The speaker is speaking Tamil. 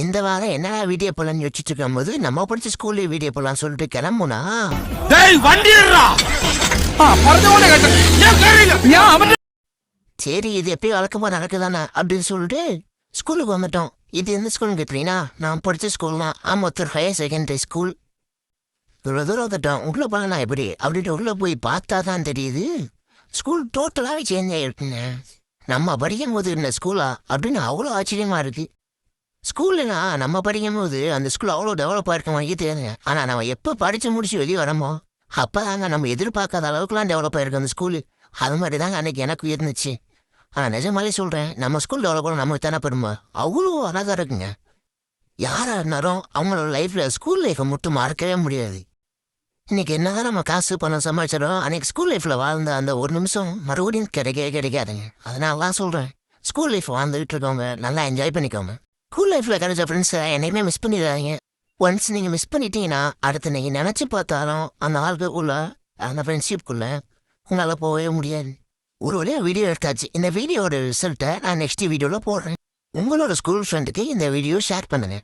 இந்த வாரம் என்னடா வீடியோ போலான்னு யோசிச்சுட்டு இருக்கும்போது நம்ம படிச்ச ஸ்கூல்ல வீடியோ போலான்னு சொல்லிட்டு கிளம்புனா சரி இது எப்பயும் வழக்கமா நடக்குதானே அப்படின்னு சொல்லிட்டு ஸ்கூலுக்கு வந்துட்டோம். இது எந்த ஸ்கூலுன்னு கேட்டீங்கன்னா நான் படிச்ச ஸ்கூல் தான். Amathur higher secondary school. இவ்வளோ தூரம் வந்துட்டோம். உள்ள போனா எப்படி அப்படின்ட்டு உள்ள போய் பார்த்தா தான் தெரியுது ஸ்கூல் டோட்டலாகவே சேஞ்ச் ஆகிருக்குங்க. நம்ம படிக்கும் போது இந்த ஸ்கூலா அப்படின்னு அவ்வளோ ஆச்சரியமா இருக்கு. ஸ்கூல்னா நம்ம படிக்கும் போது அந்த ஸ்கூல் அவ்வளோ டெவலப்பாக இருக்க மாதிரி தெரியுங்க. ஆனால் நம்ம எப்போ படித்து முடிச்சு வெளியே வரமோ அப்போ தாங்க நம்ம எதிர்பார்க்காத அளவுக்குலாம் டெவலப் ஆகிருக்கு அந்த ஸ்கூலு. அது மாதிரி தாங்க அன்றைக்கி எனக்கு இருந்துச்சு. ஆனால் நிஜமாலே சொல்கிறேன், நம்ம ஸ்கூல் டெவலப் பண்ண நமக்கு தானே பெருமை. அவ்வளோ அழகாக இருக்குங்க. யாராக இருந்தாலும் அவங்களோட லைஃப்பில் ஸ்கூல் லைஃப்பை மட்டும் மறக்கவே முடியாது. இன்னைக்கு என்னதான் நம்ம காசு பணம் சம்பாதிச்சிடும், அன்னைக்கு ஸ்கூல் லைஃப்பில் வாழ்ந்த அந்த ஒரு நிமிஷம் மறுபடியும் கிடைக்காதுங்க. அதனால தான் சொல்கிறேன், ஸ்கூல் லைஃப் வாழ்ந்துகிட்டு இருக்கவங்க நல்லா என்ஜாய் பண்ணிக்கோங்க. ஸ்கூல் லைஃப்பில் கிடைச்ச ஃப்ரெண்ட்ஸை என்னைக்குமே மிஸ் பண்ணிடாதீங்க. ஒன்ஸ் நீங்கள் மிஸ் பண்ணிட்டீங்கன்னா அடுத்து நீங்கள் நினச்சி பார்த்தாலும் அந்த ஆளுக்குள்ள அந்த ஃப்ரெண்ட்ஷிப்குள்ளே உங்களால் போகவே முடியாது. ஒரு வழியாக வீடியோ எடுத்தாச்சு. இந்த வீடியோட ரிசல்ட்டை நான் நெக்ஸ்ட் வீடியோவில் போடுறேன். உங்களோட ஸ்கூல் ஃப்ரெண்டுக்கு இந்த வீடியோ ஷேர் பண்ணுங்கள்.